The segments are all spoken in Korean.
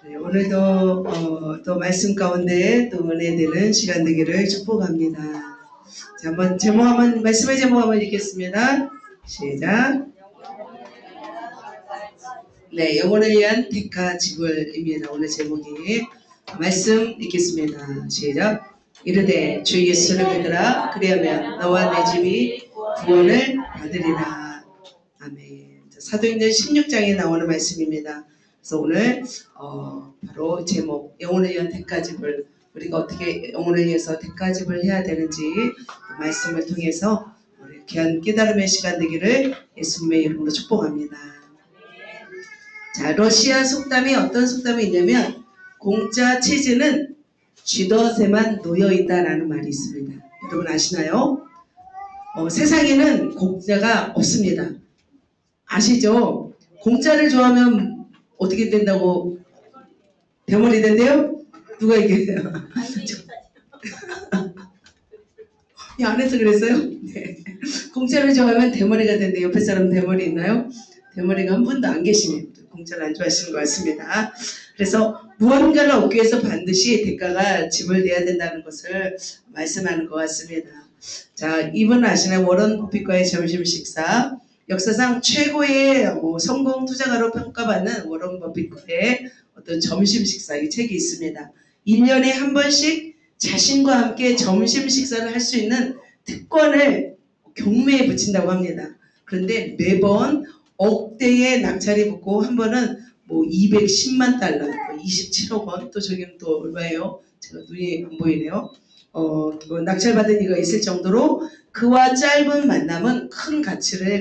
네, 오늘도 또 말씀 가운데 또 은혜 되는 시간 되기를 축복합니다. 자, 한번 말씀의 제목 한번 읽겠습니다. 시작. 네, 영혼을 위한 택하지불입니다. 오늘 제목이 말씀 읽겠습니다. 시작. 이르되 주 예수를 믿으라. 그리하면 너와 내 집이 구원을 받으리라. 아멘. 사도행전 16장에 나오는 말씀입니다. 그래서 오늘 바로 제목 영혼을 위한 택하집을, 우리가 어떻게 영혼을 위해서 택하집을 해야 되는지 말씀을 통해서 우리 귀한 깨달음의 시간 되기를 예수님의 이름으로 축복합니다. 자, 러시아 속담이 어떤 속담이 있냐면 공짜 치즈는 쥐덫에만 놓여있다라는 말이 있습니다. 여러분 아시나요? 세상에는 공짜가 없습니다. 아시죠? 공짜를 좋아하면 어떻게 된다고? 대머리 된대요? 누가 얘기해요? 이 안에서 그랬어요? 네. 공짜를 좋아하면 대머리가 된대. 옆에 사람 대머리 있나요? 대머리가 한 분도 안 계시네요. 공짜를 안 좋아하시는 것 같습니다. 그래서 무언가를 얻기 위해서 반드시 대가가 지불돼야 된다는 것을 말씀하는 것 같습니다. 자, 이분 아시나요? 워런 버핏과의 점심 식사. 역사상 최고의 성공 투자가로 평가받는 워런 버핏과의 어떤 점심 식사, 이 책이 있습니다. 1년에 한 번씩 자신과 함께 점심 식사를 할 수 있는 특권을 경매에 붙인다고 합니다. 그런데 매번 억대의 낙찰이 붙고 한 번은 210만 달러, 27억 원, 또 저기는 또 얼마예요? 제가 눈이 안 보이네요. 낙찰받은 이가 있을 정도로 그와 짧은 만남은 큰 가치를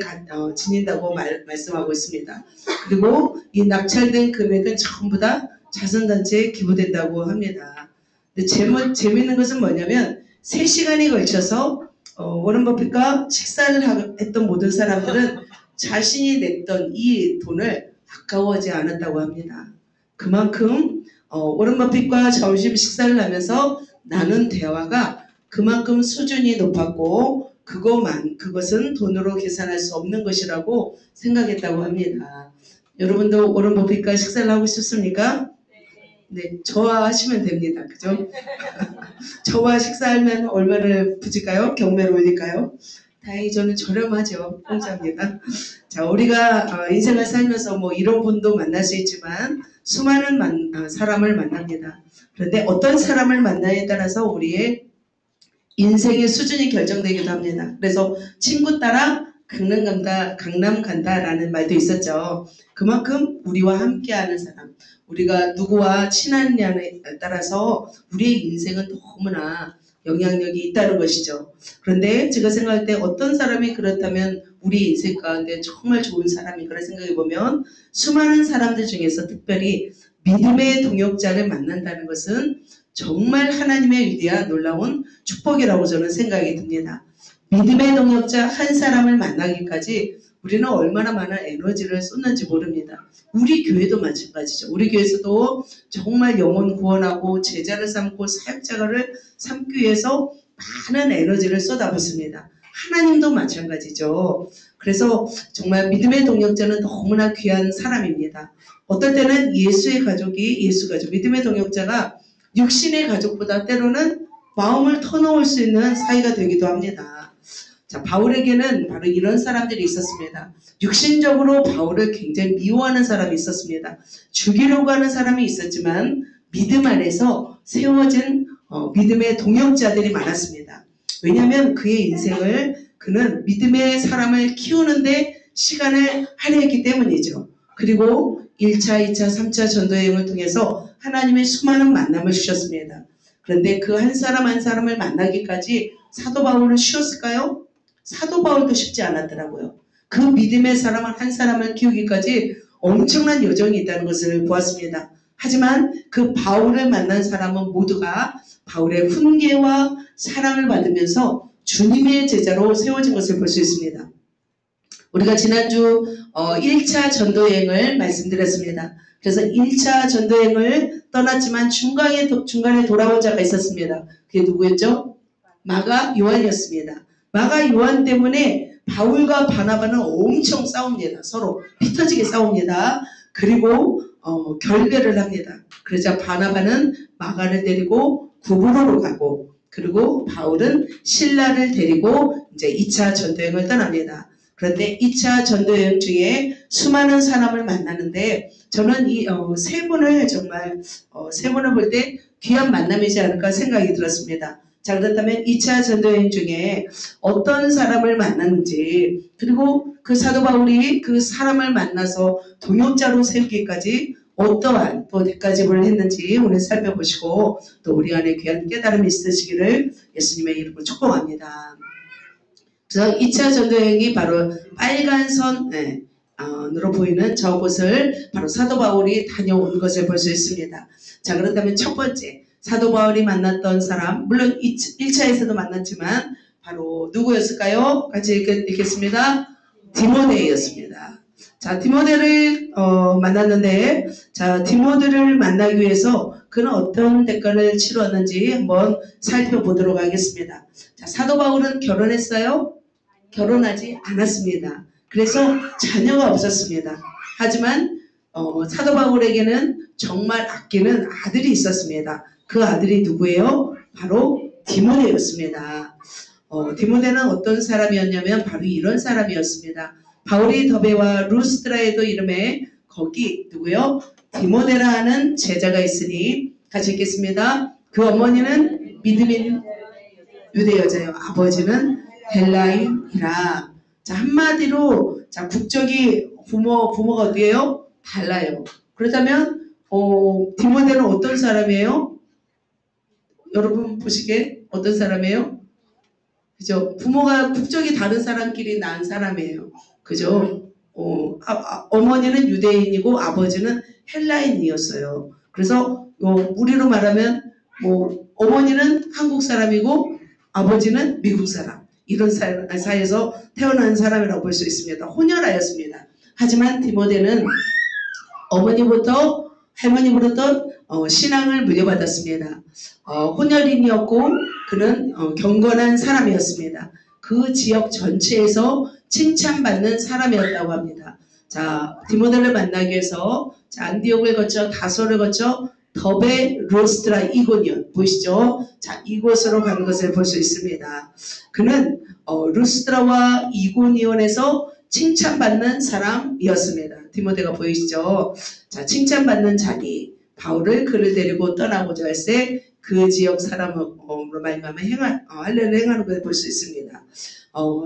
지닌다고 말씀하고 있습니다. 그리고 이 낙찰된 금액은 전부 다 자선단체에 기부된다고 합니다. 근데 재미있는 것은 뭐냐면 3시간에 걸쳐서 워런 버핏과 식사를 했던 모든 사람들은 자신이 냈던 이 돈을 아까워하지 않았다고 합니다. 그만큼 워런 버핏과 점심 식사를 하면서 나눈 대화가 그만큼 수준이 높았고 그것은 돈으로 계산할 수 없는 것이라고 생각했다고 합니다. 여러분도 워런 버핏과 식사를 하고 싶습니까? 네, 저와 하시면 됩니다. 그죠? 저와 식사하면 얼마를 붙일까요? 경매를 올릴까요? 다행히 저는 저렴하죠. 공짜입니다. 자, 우리가 인생을 살면서 이런 분도 만날 수 있지만 수많은 사람을 만납니다. 그런데 어떤 사람을 만나에 따라서 우리의 인생의 수준이 결정되기도 합니다. 그래서 친구 따라 강남 간다라는 말도 있었죠. 그만큼 우리와 함께하는 사람, 우리가 누구와 친하냐에 따라서 우리의 인생은 너무나 영향력이 있다는 것이죠. 그런데 제가 생각할 때 어떤 사람이 그렇다면 우리 인생 가운데 정말 좋은 사람인가를 생각해보면 수많은 사람들 중에서 특별히 믿음의 동역자를 만난다는 것은 정말 하나님의 위대한 놀라운 축복이라고 저는 생각이 듭니다. 믿음의 동역자 한 사람을 만나기까지 우리는 얼마나 많은 에너지를 쏟는지 모릅니다. 우리 교회도 마찬가지죠. 우리 교회에서도 정말 영혼 구원하고 제자를 삼고 사역자를 삼기 위해서 많은 에너지를 쏟아붓습니다. 하나님도 마찬가지죠. 그래서 정말 믿음의 동역자는 너무나 귀한 사람입니다. 어떨 때는 예수 가족, 믿음의 동역자가 육신의 가족보다 때로는 마음을 터놓을 수 있는 사이가 되기도 합니다. 자, 바울에게는 바로 이런 사람들이 있었습니다. 육신적으로 바울을 굉장히 미워하는 사람이 있었습니다. 죽이려고 하는 사람이 있었지만 믿음 안에서 세워진 믿음의 동역자들이 많았습니다. 왜냐하면 그의 인생을 그는 믿음의 사람을 키우는데 시간을 할애했기 때문이죠. 그리고 1차, 2차, 3차 전도여행을 통해서 하나님의 수많은 만남을 주셨습니다. 그런데 그 한 사람 한 사람을 만나기까지 사도 바울은 쉬웠을까요? 사도 바울도 쉽지 않았더라고요. 그 믿음의 사람 한 사람을 키우기까지 엄청난 여정이 있다는 것을 보았습니다. 하지만 그 바울을 만난 사람은 모두가 바울의 훈계와 사랑을 받으면서 주님의 제자로 세워진 것을 볼 수 있습니다. 우리가 지난주 1차 전도여행을 말씀드렸습니다. 그래서 1차 전도여행을 떠났지만 중간에 돌아온 자가 있었습니다. 그게 누구였죠? 마가 요한이었습니다. 마가 요한 때문에 바울과 바나바는 엄청 싸웁니다. 서로 피 터지게 싸웁니다. 그리고 결별을 합니다. 그러자 바나바는 마가를 데리고 구브로로 가고 그리고 바울은 실라를 데리고 이제 2차 전도여행을 떠납니다. 그런데 2차 전도여행 중에 수많은 사람을 만나는데 저는 이 세 분을 정말 세 분을 볼 때 귀한 만남이지 않을까 생각이 들었습니다. 자, 그렇다면 2차 전도여행 중에 어떤 사람을 만났는지 그리고 그 사도 바울이 그 사람을 만나서 동역자로 세우기까지 어떠한 또 대가집을 했는지 오늘 살펴보시고 또 우리 안에 귀한 깨달음이 있으시기를 예수님의 이름으로 축복합니다. 그래서 2차 전도여행이 바로 빨간 선으로 보이는 저곳을 바로 사도 바울이 다녀온 것을 볼 수 있습니다. 자, 그렇다면 첫 번째 사도 바울이 만났던 사람, 물론 1차에서도 만났지만 바로 누구였을까요? 같이 읽겠습니다. 디모데였습니다. 자, 디모데를 만났는데, 자, 디모데를 만나기 위해서 그는 어떤 대가를 치루었는지 한번 살펴보도록 하겠습니다. 자, 사도 바울은 결혼했어요? 결혼하지 않았습니다. 그래서 자녀가 없었습니다. 하지만 사도 바울에게는 정말 아끼는 아들이 있었습니다. 그 아들이 누구예요? 바로 디모데였습니다. 디모데는 어떤 사람이었냐면 바로 이런 사람이었습니다. 바울이 더베와 루스드라에도 이름에 거기 누구요? 디모데라 하는 제자가 있으니 같이 읽겠습니다. 그 어머니는 믿음인 유대 여자요. 아버지는 헬라인이라. 자, 한마디로 자, 국적이 부모가 어디예요? 달라요. 그렇다면 디모데는 어떤 사람이에요? 여러분 보시기에 어떤 사람이에요? 그죠? 부모가 국적이 다른 사람끼리 낳은 사람이에요. 그죠? 어머니는 유대인이고 아버지는 헬라인이었어요. 그래서 우리로 말하면 어머니는 한국 사람이고 아버지는 미국 사람. 이런 사이에서 태어난 사람이라고 볼 수 있습니다. 혼혈하였습니다. 하지만 디모데는 어머니부터 할머니부터 신앙을 물려받았습니다. 혼혈인이었고 그는 경건한 사람이었습니다. 그 지역 전체에서 칭찬받는 사람이었다고 합니다. 자, 디모데를 만나기 위해서 안디옥을 거쳐 다소를 거쳐 더베 루스드라 이고니온 보이시죠? 자, 이곳으로 가는 것을 볼 수 있습니다. 그는 루스드라와 이고니온에서 칭찬받는 사람이었습니다. 디모데가 보이시죠? 자, 칭찬받는 자리 바울을 그를 데리고 떠나고자 할세 그 지역 사람으로 말미암아 할례를 행하는 것을 볼 수 있습니다.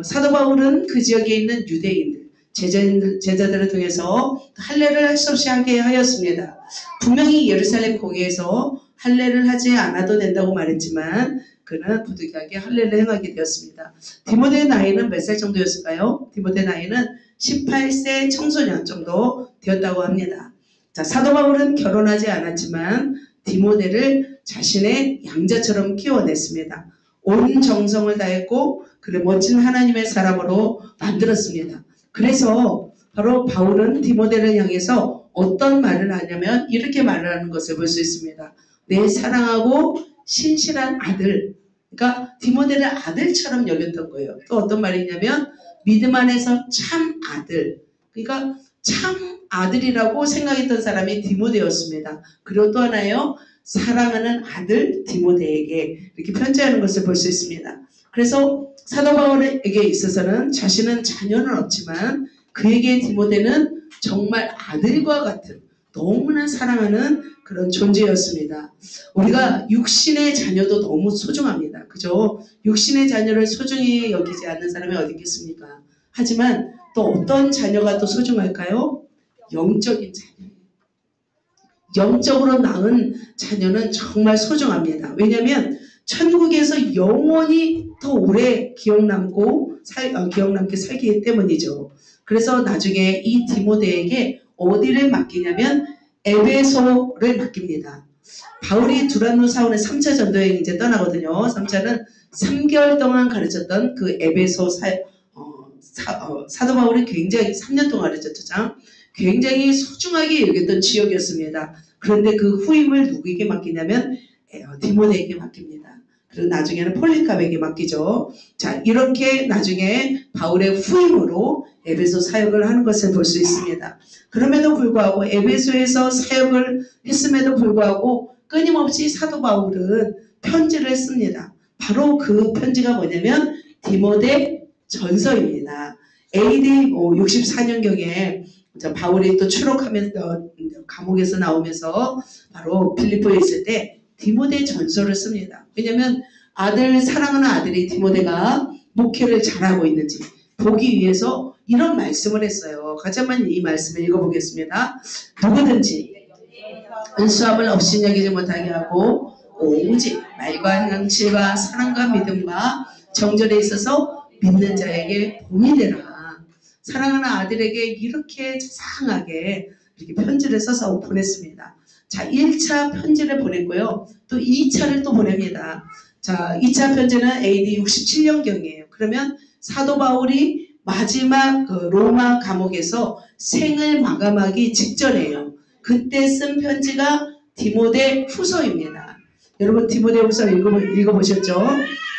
사도 바울은 그 지역에 있는 유대인들 제자들을 통해서 할례를 할 수 없이 하게 하였습니다. 분명히 예루살렘 공회에서 할례를 하지 않아도 된다고 말했지만 그는 부득이하게 할례를 행하게 되었습니다. 디모데의 나이는 몇 살 정도였을까요? 디모데의 나이는 18세 청소년 정도 되었다고 합니다. 자, 사도 바울은 결혼하지 않았지만 디모데를 자신의 양자처럼 키워냈습니다. 온 정성을 다했고 그를 멋진 하나님의 사람으로 만들었습니다. 그래서 바로 바울은 디모데를 향해서 어떤 말을 하냐면 이렇게 말을 하는 것을 볼 수 있습니다. 내 사랑하고 신실한 아들, 그러니까 디모데를 아들처럼 여겼던 거예요. 또 어떤 말이냐면 믿음 안에서 참 아들, 그러니까 참 아들이라고 생각했던 사람이 디모데였습니다. 그리고 또 하나요, 사랑하는 아들 디모데에게 이렇게 편지하는 것을 볼 수 있습니다. 그래서 사도 바울에게 있어서는 자신은 자녀는 없지만 그에게 디모데는 정말 아들과 같은 너무나 사랑하는 그런 존재였습니다. 우리가 육신의 자녀도 너무 소중합니다. 그죠? 육신의 자녀를 소중히 여기지 않는 사람이 어디 있겠습니까? 하지만 또 어떤 자녀가 또 소중할까요? 영적인 자녀. 영적으로 낳은 자녀는 정말 소중합니다. 왜냐하면 천국에서 영원히 더 오래 기억남게 살기 때문이죠. 그래서 나중에 이 디모데에게 어디를 맡기냐면 에베소를 맡깁니다. 바울이 두란노 사원의 3차 전도여행 이제 떠나거든요. 3차는 3개월 동안 가르쳤던 그 에베소 사도 바울이 굉장히 3년 동안 가르쳤죠. 굉장히 소중하게 여겼던 지역이었습니다. 그런데 그 후임을 누구에게 맡기냐면 디모데에게 맡깁니다. 그리고 나중에는 폴리카백에 맡기죠. 자, 이렇게 나중에 바울의 후임으로 에베소 사역을 하는 것을 볼 수 있습니다. 그럼에도 불구하고 에베소에서 사역을 했음에도 불구하고 끊임없이 사도 바울은 편지를 했습니다. 바로 그 편지가 뭐냐면 디모데 전서입니다. AD 64년경에 바울이 또 추록하면서 감옥에서 나오면서 바로 빌립보에 있을 때 디모데 전서를 씁니다. 왜냐하면 사랑하는 아들이 디모데가 목회를 잘하고 있는지 보기 위해서 이런 말씀을 했어요. 같이 한번 이 말씀을 읽어보겠습니다. 누구든지 은수함을 없이 여기지 못하게 하고 오직 말과 양실과 사랑과 믿음과 정절에 있어서 믿는 자에게 본이 되라. 사랑하는 아들에게 이렇게 자상하게 이렇게 편지를 써서 보냈습니다. 자, 1차 편지를 보냈고요. 또 2차를 또 보냅니다. 자, 2차 편지는 AD 67년경이에요. 그러면 사도 바울이 마지막 그 로마 감옥에서 생을 마감하기 직전이에요. 그때 쓴 편지가 디모데 후서입니다. 여러분 디모데 후서 읽어보셨죠?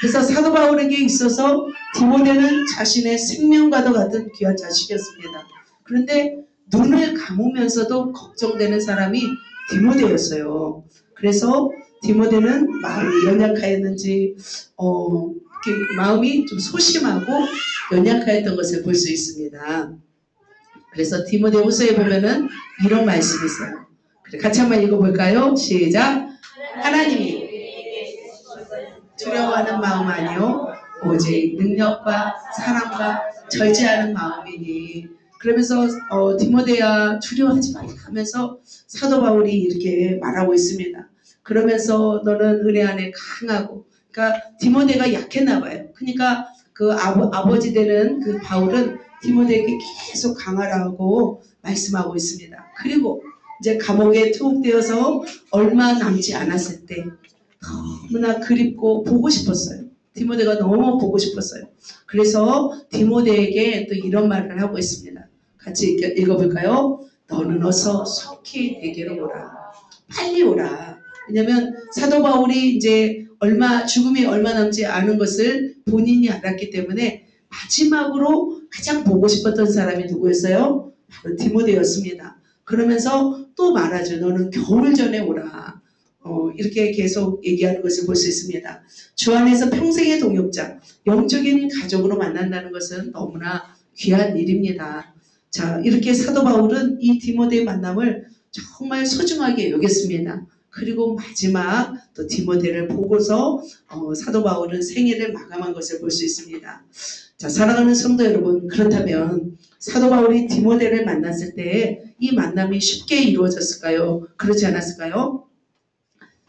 그래서 사도 바울에게 있어서 디모데는 자신의 생명과도 같은 귀한 자식이었습니다. 그런데 눈을 감으면서도 걱정되는 사람이 디모데였어요. 그래서 디모데는 마음이 연약하였는지 마음이 좀 소심하고 연약하였던 것을 볼 수 있습니다. 그래서 디모데 후서에 보면은 이런 말씀이 있어요. 같이 한번 읽어볼까요? 시작. 하나님이 두려워하는 마음 아니요 오직 능력과 사랑과 절제하는 마음이니. 그러면서 디모데야 두려워하지 말라 하면서 사도 바울이 이렇게 말하고 있습니다. 그러면서 너는 은혜 안에 강하고, 그러니까 디모데가 약했나 봐요. 그러니까 그 아버지 되는 그 바울은 디모데에게 계속 강하라고 말씀하고 있습니다. 그리고 이제 감옥에 투옥되어서 얼마 남지 않았을 때 너무나 그립고 보고 싶었어요. 디모데가 너무 보고 싶었어요. 그래서 디모데에게 또 이런 말을 하고 있습니다. 같이 읽어볼까요? 너는 어서 속히 내게로 오라. 빨리 오라. 왜냐하면 사도 바울이 이제 죽음이 얼마 남지 않은 것을 본인이 알았기 때문에 마지막으로 가장 보고 싶었던 사람이 누구였어요? 바로 디모데였습니다. 그러면서 또 말하죠. 너는 겨울 전에 오라. 이렇게 계속 얘기하는 것을 볼 수 있습니다. 주 안에서 평생의 동역자, 영적인 가족으로 만난다는 것은 너무나 귀한 일입니다. 자, 이렇게 사도 바울은 이 디모데의 만남을 정말 소중하게 여겼습니다. 그리고 마지막 또 디모데를 보고서 사도 바울은 생애를 마감한 것을 볼 수 있습니다. 자, 사랑하는 성도 여러분, 그렇다면 사도 바울이 디모데를 만났을 때 이 만남이 쉽게 이루어졌을까요? 그렇지 않았을까요?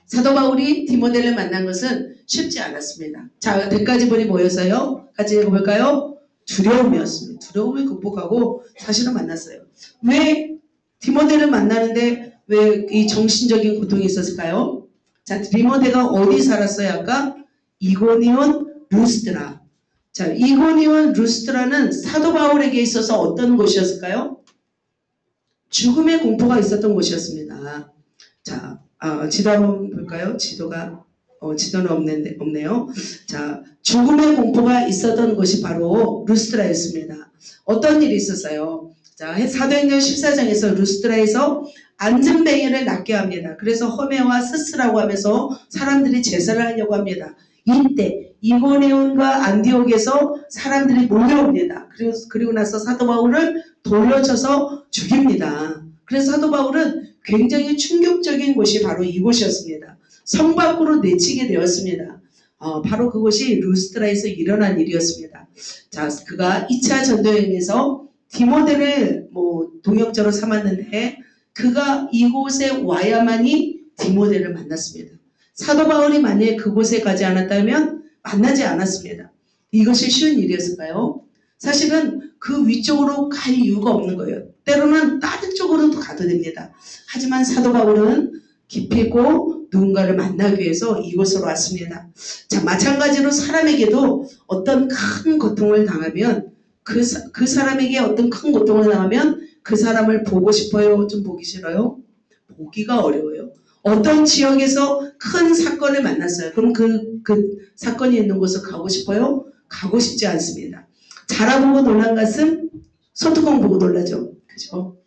사도 바울이 디모데를 만난 것은 쉽지 않았습니다. 자, 100가지 뭐였어요? 같이 읽어볼까요? 두려움이었습니다. 두려움을 극복하고 자신을 만났어요. 왜 디모데를 만나는데 왜 이 정신적인 고통이 있었을까요? 자, 디모데가 어디 살았어요? 아까 이고니온 루스드라. 자, 이고니온 루스드라는 사도 바울에게 있어서 어떤 곳이었을까요? 죽음의 공포가 있었던 곳이었습니다. 자, 지도 한번 볼까요? 지도는 없네요. 자, 죽음의 공포가 있었던 곳이 바로 루스드라였습니다. 어떤 일이 있었어요? 자, 사도행전 14장에서 루스드라에서 안전뱅이를 낫게 합니다. 그래서 허메와 스스라고 하면서 사람들이 제사를 하려고 합니다. 이때 이고니온과 안디옥에서 사람들이 몰려옵니다. 그리고 나서 사도 바울을 돌려쳐서 죽입니다. 그래서 사도 바울은 굉장히 충격적인 곳이 바로 이곳이었습니다. 성 밖으로 내치게 되었습니다. 바로 그곳이 루스드라에서 일어난 일이었습니다. 자, 그가 2차 전도여행에서 디모데를 동역자로 삼았는데 그가 이곳에 와야만이 디모데를 만났습니다. 사도 바울이 만약에 그곳에 가지 않았다면 만나지 않았습니다. 이것이 쉬운 일이었을까요? 사실은 그 위쪽으로 갈 이유가 없는 거예요. 때로는 다른 쪽으로도 가도 됩니다. 하지만 사도 바울은 기필코 누군가를 만나기 위해서 이곳으로 왔습니다. 자, 마찬가지로 사람에게도 어떤 큰 고통을 당하면 그 사람에게 어떤 큰 고통을 당하면 그 사람을 보고 싶어요? 좀 보기 싫어요? 보기가 어려워요. 어떤 지역에서 큰 사건을 만났어요. 그럼 그 사건이 있는 곳을 가고 싶어요? 가고 싶지 않습니다. 자라보고 놀란 것은 소뚜껑 보고 놀라죠. 그죠?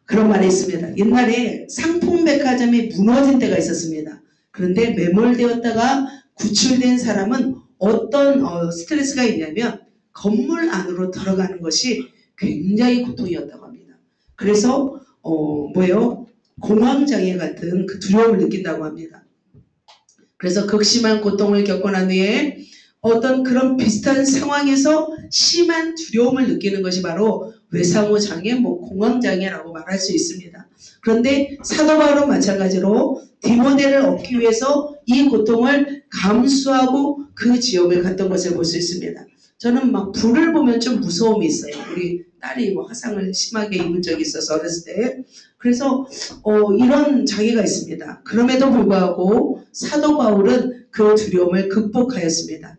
그런 말이 있습니다. 옛날에 상품백화점이 무너진 때가 있었습니다. 그런데 매몰되었다가 구출된 사람은 어떤 스트레스가 있냐면 건물 안으로 들어가는 것이 굉장히 고통이었다고 합니다. 그래서 공황장애 같은 그 두려움을 느낀다고 합니다. 그래서 극심한 고통을 겪고 난 후에 어떤 그런 비슷한 상황에서 심한 두려움을 느끼는 것이 바로 외상후장애, 공황장애라고 말할 수 있습니다. 그런데 사도 바울은 마찬가지로 디모데를 얻기 위해서 이 고통을 감수하고 그 지역을 갔던 것을 볼 수 있습니다. 저는 막 불을 보면 좀 무서움이 있어요. 우리 딸이 화상을 심하게 입은 적이 있어서 어렸을 때. 그래서 이런 장애가 있습니다. 그럼에도 불구하고 사도 바울은 그 두려움을 극복하였습니다.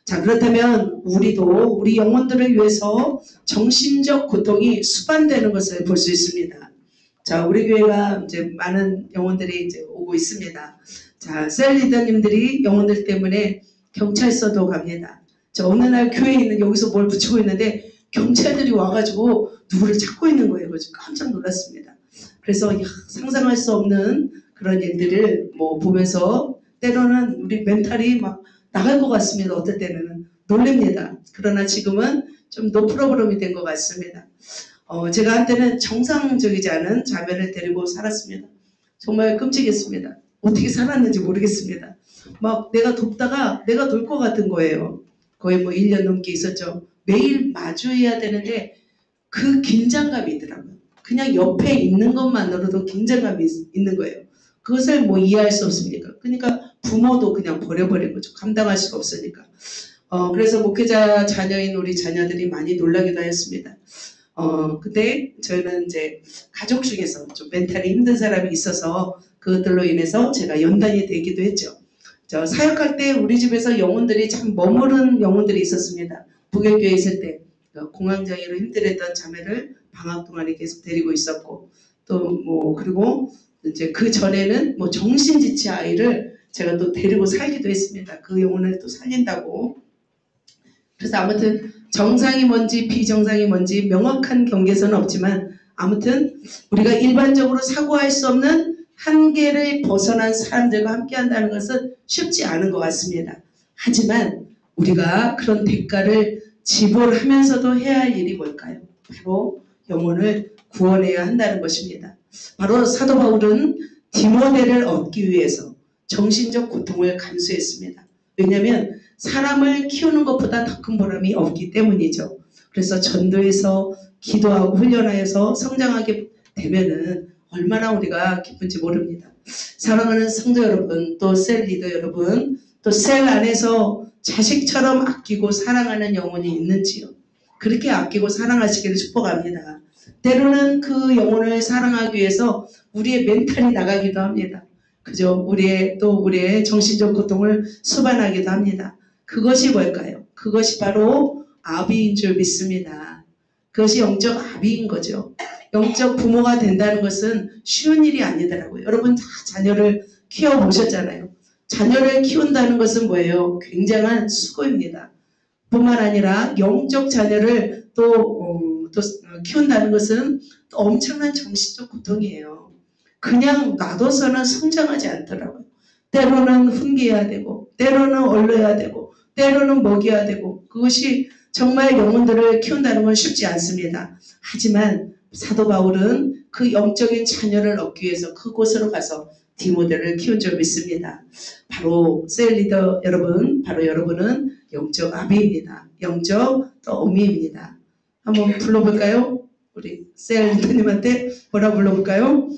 자, 그렇다면 우리도 우리 영혼들을 위해서 정신적 고통이 수반되는 것을 볼 수 있습니다. 자, 우리 교회가 이제 많은 영혼들이 이제 오고 있습니다. 자, 셀 리더님들이 영혼들 때문에 경찰서도 갑니다. 저 어느 날 교회에 있는 여기서 뭘 붙이고 있는데 경찰들이 와가지고 누구를 찾고 있는 거예요. 그래서 깜짝 놀랐습니다. 그래서 상상할 수 없는 그런 일들을 보면서 때로는 우리 멘탈이 막 나갈 것 같습니다. 어떨 때는 놀랍니다. 그러나 지금은 좀 노 프로그램이 된 것 같습니다. 제가 한때는 정상적이지 않은 자매를 데리고 살았습니다. 정말 끔찍했습니다. 어떻게 살았는지 모르겠습니다. 막 내가 돕다가 내가 돌 것 같은 거예요. 거의 1년 넘게 있었죠. 매일 마주해야 되는데 그 긴장감이 있더라고요. 그냥 옆에 있는 것만으로도 긴장감이 있는 거예요. 그것을 이해할 수 없습니까? 그러니까 부모도 그냥 버려버린 거죠. 감당할 수가 없으니까. 그래서 목회자 자녀인 우리 자녀들이 많이 놀라기도 하였습니다. 근데 저희는 이제 가족 중에서 좀 멘탈이 힘든 사람이 있어서 그것들로 인해서 제가 연단이 되기도 했죠. 사역할 때 우리 집에서 영혼들이 참 머무른 영혼들이 있었습니다. 북역교회에 있을 때 공황장애로 힘들었던 자매를 방학 동안에 계속 데리고 있었고 또 그리고 이제 그 전에는 정신지체 아이를 제가 또 데리고 살기도 했습니다. 그 영혼을 또 살린다고. 그래서 아무튼 정상이 뭔지 비정상이 뭔지 명확한 경계선은 없지만 아무튼 우리가 일반적으로 사고할 수 없는 한계를 벗어난 사람들과 함께 한다는 것은 쉽지 않은 것 같습니다. 하지만 우리가 그런 대가를 지불하면서도 해야 할 일이 뭘까요? 바로 영혼을 구원해야 한다는 것입니다. 바로 사도 바울은 디모데를 얻기 위해서 정신적 고통을 감수했습니다. 왜냐하면 사람을 키우는 것보다 더 큰 보람이 없기 때문이죠. 그래서 전도해서 기도하고 훈련하여서 성장하게 되면은 얼마나 우리가 기쁜지 모릅니다. 사랑하는 성도 여러분, 또 셀 리더 여러분, 또 셀 안에서 자식처럼 아끼고 사랑하는 영혼이 있는지요? 그렇게 아끼고 사랑하시기를 축복합니다. 때로는 그 영혼을 사랑하기 위해서 우리의 멘탈이 나가기도 합니다. 그죠? 우리의 정신적 고통을 수반하기도 합니다. 그것이 뭘까요? 그것이 바로 아비인 줄 믿습니다. 그것이 영적 아비인 거죠. 영적 부모가 된다는 것은 쉬운 일이 아니더라고요. 여러분 다 자녀를 키워보셨잖아요. 자녀를 키운다는 것은 뭐예요? 굉장한 수고입니다. 뿐만 아니라 영적 자녀를 또 키운다는 것은 또 엄청난 정신적 고통이에요. 그냥 놔둬서는 성장하지 않더라고요. 때로는 훈계해야 되고 때로는 얼려야 되고 때로는 먹여야 되고 그것이 정말 영혼들을 키운다는 건 쉽지 않습니다. 하지만 사도 바울은 그 영적인 자녀를 얻기 위해서 그곳으로 가서 디모데를 키운 줄 믿습니다. 바로 셀 리더 여러분, 바로 여러분은 영적 아비입니다. 영적 어미입니다. 한번 불러볼까요? 우리 셀 리더님한테 뭐라 불러볼까요?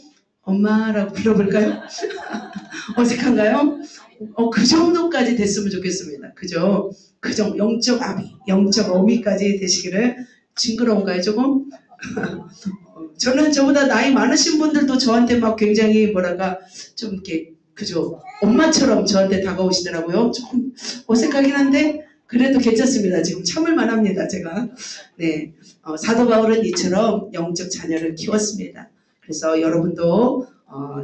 엄마라고 불러볼까요? 어색한가요? 그 정도까지 됐으면 좋겠습니다. 그죠? 그 정도 영적 아비, 영적 어미까지 되시기를. 징그러운가요 조금? 저는 저보다 나이 많으신 분들도 저한테 막 굉장히 좀 이렇게 그죠? 엄마처럼 저한테 다가오시더라고요. 조금 어색하긴 한데 그래도 괜찮습니다. 지금 참을만 합니다. 제가. 네, 사도 바울은 이처럼 영적 자녀를 키웠습니다. 그래서 여러분도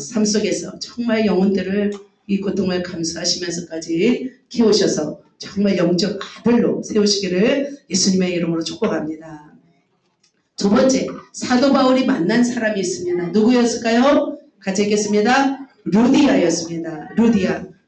삶 속에서 정말 영혼들을 이 고통을 감수하시면서까지 키우셔서 정말 영적 아들로 세우시기를 예수님의 이름으로 축복합니다. 두 번째, 사도 바울이 만난 사람이 있습니다. 누구였을까요? 같이 읽겠습니다. 루디아였습니다.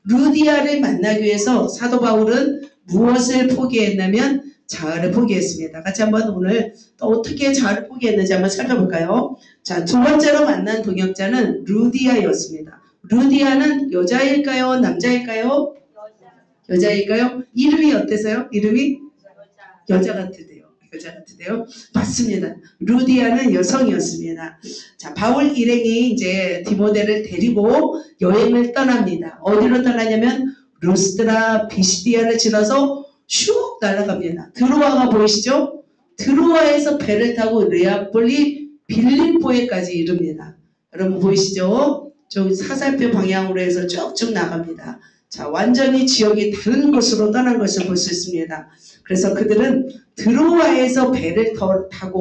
루디아를 만나기 위해서 사도 바울은 무엇을 포기했냐면 자아를 포기했습니다. 같이 한번 오늘 또 어떻게 자아를 포기했는지 한번 살펴볼까요? 자, 두 번째로 만난 동역자는 루디아였습니다. 루디아는 여자일까요? 남자일까요? 여자일까요? 이름이 어때서요? 이름이? 여자 같으대요. 여자 같으대요. 맞습니다. 루디아는 여성이었습니다. 자, 바울 일행이 이제 디모데를 데리고 여행을 떠납니다. 어디로 떠나냐면 루스드라 비시디아를 지나서 슉 날아갑니다. 드로아가 보이시죠? 드로아에서 배를 타고 레아폴리 빌립보에까지 이릅니다. 여러분 보이시죠? 저 사살표 방향으로 해서 쭉쭉 나갑니다. 자, 완전히 지역이 다른 곳으로 떠난 것을 볼 수 있습니다. 그래서 그들은 드로아에서 배를 타고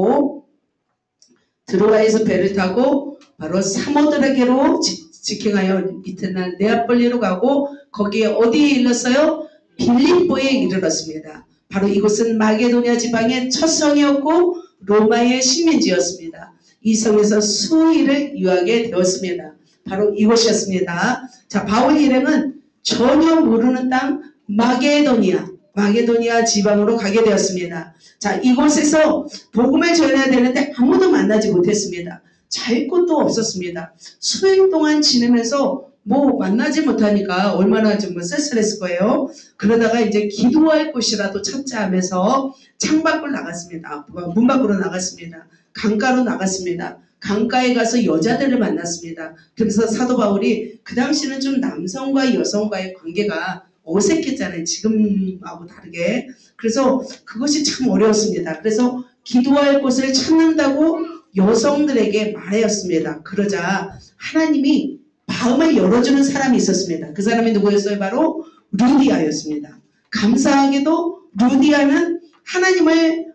바로 사모드라게로 직행하여 이튿날 네아폴리로 가고 거기에 어디에 이르렀어요? 빌립보에 이르렀습니다. 바로 이곳은 마게도니아 지방의 첫 성이었고 로마의 식민지였습니다. 이 성에서 수일을 유하게 되었습니다. 바로 이곳이었습니다. 자, 바울 일행은 전혀 모르는 땅 마게도니아 지방으로 가게 되었습니다. 자, 이곳에서 복음을 전해야 되는데 아무도 만나지 못했습니다. 잘 곳도 없었습니다. 수일 동안 지내면서 만나지 못하니까 얼마나 정말 쓸쓸했을 거예요. 그러다가 이제 기도할 곳이라도 찾자 하면서 창밖으로 나갔습니다. 문 밖으로 나갔습니다. 강가로 나갔습니다. 강가에 가서 여자들을 만났습니다. 그래서 사도 바울이 그 당시는 좀 남성과 여성과의 관계가 어색했잖아요. 지금하고 다르게. 그래서 그것이 참 어려웠습니다. 그래서 기도할 곳을 찾는다고 여성들에게 말하였습니다. 그러자 하나님이 마음을 열어주는 사람이 있었습니다. 그 사람이 누구였어요? 바로 루디아였습니다. 감사하게도 루디아는 하나님을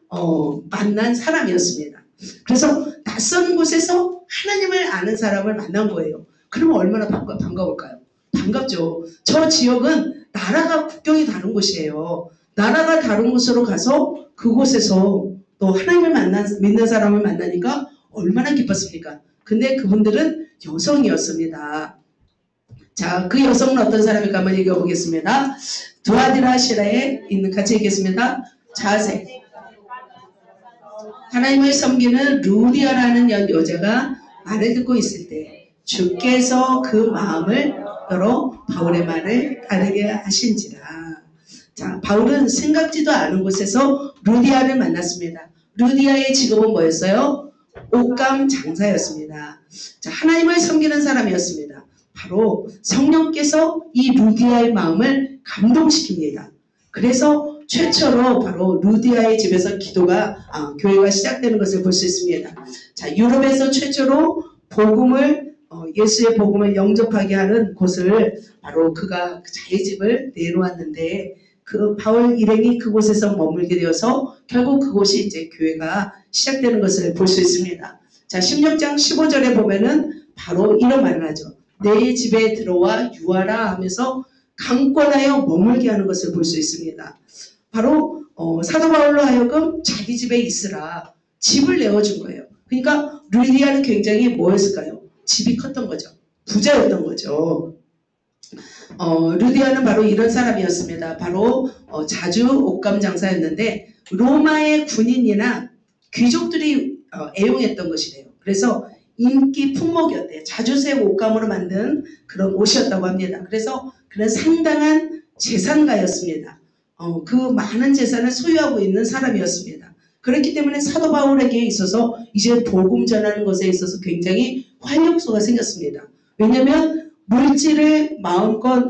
만난 사람이었습니다. 그래서 낯선 곳에서 하나님을 아는 사람을 만난 거예요. 그러면 얼마나 반가울까요? 반갑죠. 저 지역은 나라가 국경이 다른 곳이에요. 나라가 다른 곳으로 가서 그곳에서 또 하나님을 믿는 사람을 만나니까 얼마나 기뻤습니까? 근데 그분들은 여성이었습니다. 자, 그 여성은 어떤 사람일까 한번 읽어보겠습니다. 두아디라 시라에 있는 같이 읽겠습니다. 자세. 하나님을 섬기는 루디아라는 여자가 말을 듣고 있을 때 주께서 그 마음을 열어 바울의 말을 따르게 하신지라. 자, 바울은 생각지도 않은 곳에서 루디아를 만났습니다. 루디아의 직업은 뭐였어요? 옷감 장사였습니다. 자, 하나님을 섬기는 사람이었습니다. 바로 성령께서 이 루디아의 마음을 감동시킵니다. 그래서 최초로 바로 루디아의 집에서 교회가 시작되는 것을 볼 수 있습니다. 자, 유럽에서 최초로 예수의 복음을 영접하게 하는 곳을 바로 그가 자기 집을 내놓았는데 그 바울 일행이 그곳에서 머물게 되어서 결국 그곳이 이제 교회가 시작되는 것을 볼 수 있습니다. 자, 16장 15절에 보면은 바로 이런 말을 하죠. 내 집에 들어와 유하라 하면서 강권하여 머물게 하는 것을 볼 수 있습니다. 바로 사도 바울로 하여금 자기 집에 있으라 집을 내어준 거예요. 그러니까 루디아는 굉장히 뭐였을까요? 집이 컸던 거죠. 부자였던 거죠. 루디아는 바로 이런 사람이었습니다. 바로 자주 옷감 장사였는데 로마의 군인이나 귀족들이 애용했던 것이래요. 그래서 인기 품목이었대요. 자주색 옷감으로 만든 그런 옷이었다고 합니다. 그래서 그는 상당한 재산가였습니다. 그 많은 재산을 소유하고 있는 사람이었습니다. 그렇기 때문에 사도 바울에게 있어서 이제 복음 전하는 것에 있어서 굉장히 활력소가 생겼습니다. 왜냐하면 물질을 마음껏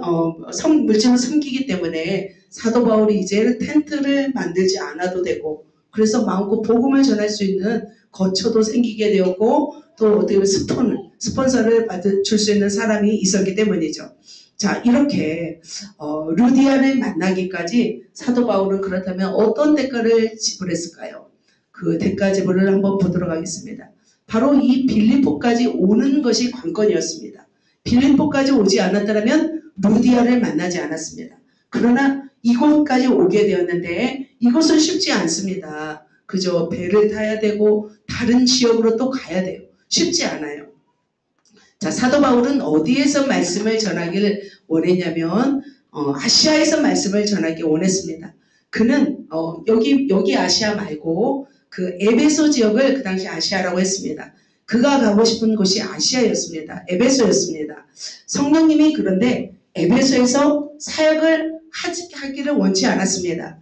물질을 섬기기 때문에 사도 바울이 이제는 텐트를 만들지 않아도 되고 그래서 마음껏 복음을 전할 수 있는 거처도 생기게 되었고 또 어떻게 보면 스폰서를 줄 수 있는 사람이 있었기 때문이죠. 자, 이렇게 루디아를 만나기까지 사도 바울은 그렇다면 어떤 대가를 지불했을까요? 그 대가 지불을 한번 보도록 하겠습니다. 바로 이 빌립보까지 오는 것이 관건이었습니다. 빌립보까지 오지 않았다면 루디아를 만나지 않았습니다. 그러나 이곳까지 오게 되었는데 이곳은 쉽지 않습니다. 그저 배를 타야 되고 다른 지역으로 또 가야 돼요. 쉽지 않아요. 자, 사도 바울은 어디에서 말씀을 전하기를 원했냐면 아시아에서 말씀을 전하기 원했습니다. 그는 여기 아시아 말고 그 에베소 지역을 그 당시 아시아라고 했습니다. 그가 가고 싶은 곳이 아시아였습니다. 에베소였습니다. 성령님이 그런데 에베소에서 사역을 하기를 원치 않았습니다.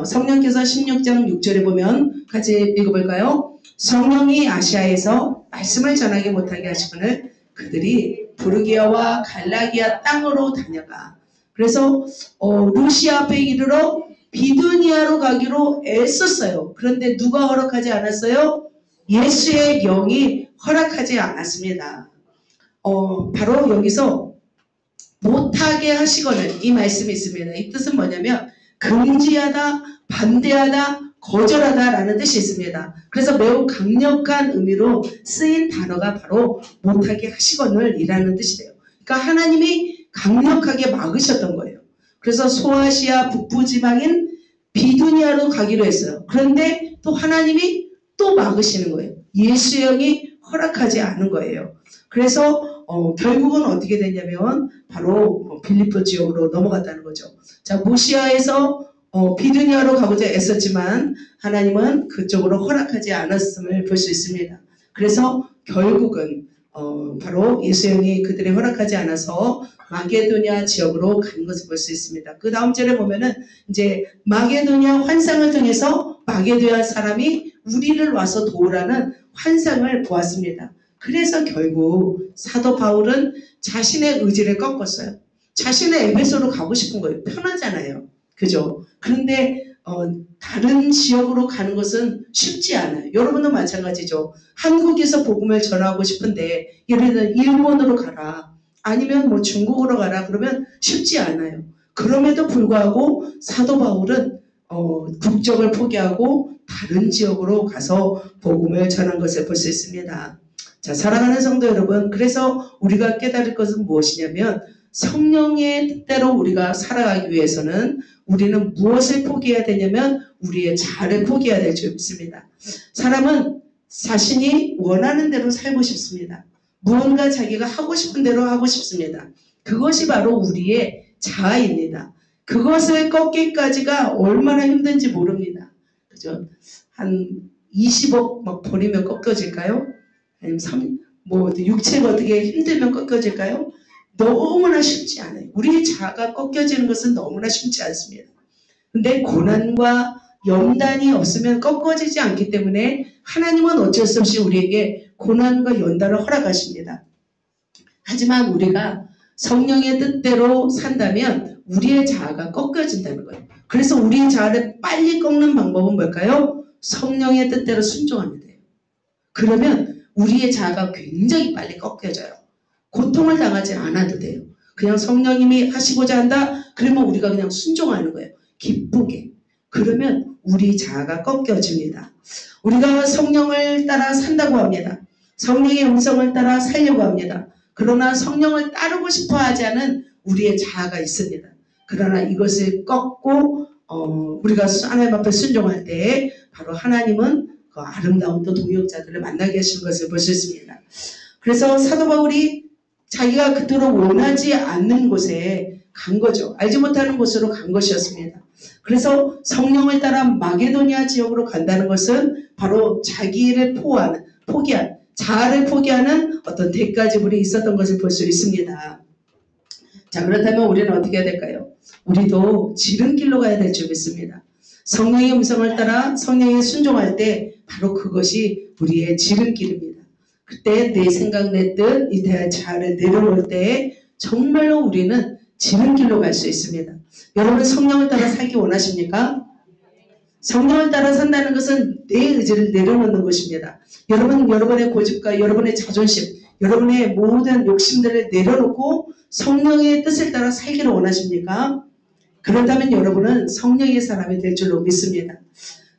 성령께서 16장 6절에 보면 같이 읽어볼까요? 성령이 아시아에서 말씀을 전하지 못하게 하시거늘 그들이 부르기아와 갈라기아 땅으로 다녀가. 그래서 루시아 앞에 이르러 비두니아로 가기로 애썼어요. 그런데 누가 허락하지 않았어요? 예수의 영이 허락하지 않았습니다. 바로 여기서 못하게 하시거늘 이 말씀이 있습니다. 이 뜻은 뭐냐면 금지하다, 반대하다, 거절하다 라는 뜻이 있습니다. 그래서 매우 강력한 의미로 쓰인 단어가 바로 못하게 하시거늘 이라는 뜻이 돼요. 그러니까 하나님이 강력하게 막으셨던 거예요. 그래서 소아시아 북부지방인 비두니아로 가기로 했어요. 그런데 또 하나님이 또 막으시는 거예요. 예수의 영이 허락하지 않은 거예요. 그래서 결국은 어떻게 됐냐면 바로 빌립보 지역으로 넘어갔다는 거죠. 자, 무시아에서 비두니아로 가고자 애썼지만 하나님은 그쪽으로 허락하지 않았음을 볼 수 있습니다. 그래서 결국은 바로 예수의 영이 그들이 허락하지 않아서 마게도냐 지역으로 간 것을 볼 수 있습니다. 그 다음 절에 보면은 이제 마게도냐 환상을 통해서 마게도냐 사람이 우리를 와서 도우라는 환상을 보았습니다. 그래서 결국 사도 바울은 자신의 의지를 꺾었어요. 자신의 에베소로 가고 싶은 거예요. 편하잖아요. 그죠? 그런데 다른 지역으로 가는 것은 쉽지 않아요. 여러분도 마찬가지죠. 한국에서 복음을 전하고 싶은데 예를 들어 일본으로 가라. 아니면 뭐 중국으로 가라. 그러면 쉽지 않아요. 그럼에도 불구하고 사도 바울은 국적을 포기하고 다른 지역으로 가서 복음을 전한 것을 볼 수 있습니다. 자, 사랑하는 성도 여러분, 그래서 우리가 깨달을 것은 무엇이냐면 성령의 뜻대로 우리가 살아가기 위해서는 우리는 무엇을 포기해야 되냐면 우리의 자아를 포기해야 될 줄 믿습니다. 사람은 자신이 원하는 대로 살고 싶습니다. 무언가 자기가 하고 싶은 대로 하고 싶습니다. 그것이 바로 우리의 자아입니다. 그것을 꺾기까지가 얼마나 힘든지 모릅니다. 그죠? 한 20억 막 버리면 꺾여질까요? 아니면 육체가 어떻게 힘들면 꺾여질까요? 너무나 쉽지 않아요. 우리의 자아가 꺾여지는 것은 너무나 쉽지 않습니다. 근데 고난과 연단이 없으면 꺾어지지 않기 때문에 하나님은 어쩔 수 없이 우리에게 고난과 연단을 허락하십니다. 하지만 우리가 성령의 뜻대로 산다면 우리의 자아가 꺾여진다는 거예요. 그래서 우리의 자아를 빨리 꺾는 방법은 뭘까요? 성령의 뜻대로 순종하면 돼요. 그러면 우리의 자아가 굉장히 빨리 꺾여져요. 고통을 당하지 않아도 돼요. 그냥 성령님이 하시고자 한다? 그러면 우리가 그냥 순종하는 거예요. 기쁘게. 그러면 우리 자아가 꺾여집니다. 우리가 성령을 따라 산다고 합니다. 성령의 음성을 따라 살려고 합니다. 그러나 성령을 따르고 싶어 하지 않은 우리의 자아가 있습니다. 그러나 이것을 꺾고 우리가 하나님 앞에 순종할 때 바로 하나님은 그 아름다운 또 동역자들을 만나게 하시는 것을 볼 수 있습니다. 그래서 사도 바울이 자기가 그토록 원하지 않는 곳에 간 거죠. 알지 못하는 곳으로 간 것이었습니다. 그래서 성령을 따라 마게도니아 지역으로 간다는 것은 바로 자기를 포기한 자아를 포기하는 어떤 대가지불이 있었던 것을 볼 수 있습니다. 자, 그렇다면 우리는 어떻게 해야 될까요? 우리도 지름길로 가야 될 줄 믿습니다. 성령의 음성을 따라 성령에 순종할 때 바로 그것이 우리의 지름길입니다. 그때 내 생각, 내 뜻, 이 자아를 내려놓을 때 정말로 우리는 지름길로 갈 수 있습니다. 여러분 성령을 따라 살기 원하십니까? 성령을 따라 산다는 것은 내 의지를 내려놓는 것입니다. 여러분의 고집과 여러분의 자존심, 여러분의 모든 욕심들을 내려놓고 성령의 뜻을 따라 살기를 원하십니까? 그렇다면 여러분은 성령의 사람이 될 줄로 믿습니다.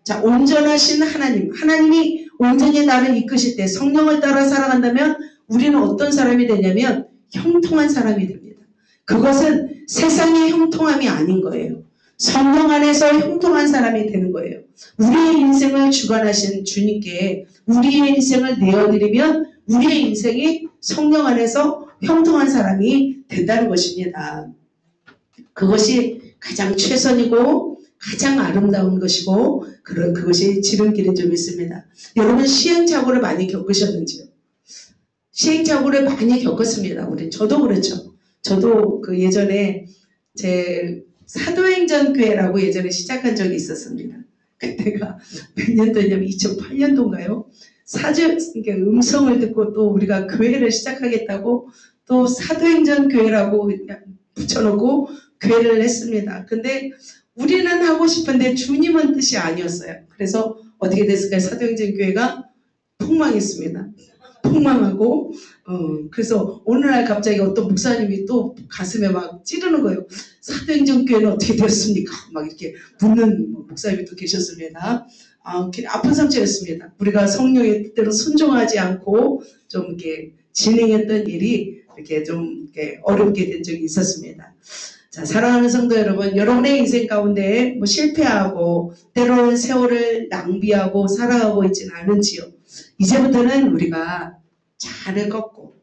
자, 온전하신 하나님, 하나님이 온전히 나를 이끄실 때 성령을 따라 살아간다면 우리는 어떤 사람이 되냐면 형통한 사람이 됩니다. 그것은 세상의 형통함이 아닌 거예요. 성령 안에서 형통한 사람이 되는 거예요. 우리의 인생을 주관하신 주님께 우리의 인생을 내어드리면 우리의 인생이 성령 안에서 형통한 사람이 된다는 것입니다. 그것이 가장 최선이고 가장 아름다운 것이고 그것이 지름길인 줄 믿습니다. 여러분 시행착오를 많이 겪으셨는지요? 시행착오를 많이 겪었습니다. 저도 그렇죠. 저도 그 예전에 제 사도행전 교회라고 예전에 시작한 적이 있었습니다. 그때가 몇 년도냐면 2008년도인가요? 그러니까 음성을 듣고 또 우리가 교회를 시작하겠다고 또 사도행전 교회라고 붙여놓고 교회를 했습니다. 근데 우리는 하고 싶은데 주님은 뜻이 아니었어요. 그래서 어떻게 됐을까요? 사도행전 교회가 폭망했습니다. 폭망하고 그래서 어느 날 갑자기 어떤 목사님이 또 가슴에 막 찌르는 거예요. 사도행전 교회는 어떻게 되었습니까? 막 이렇게 묻는 목사님이 또 계셨습니다. 아픈 상처였습니다. 우리가 성령의 뜻대로 순종하지 않고 좀 이렇게 진행했던 일이 이렇게 좀 이렇게 어렵게 된 적이 있었습니다. 자, 사랑하는 성도 여러분, 여러분의 인생 가운데 뭐 실패하고 때로는 세월을 낭비하고 살아가고 있지는 않은지요. 이제부터는 우리가 잘을 꺾고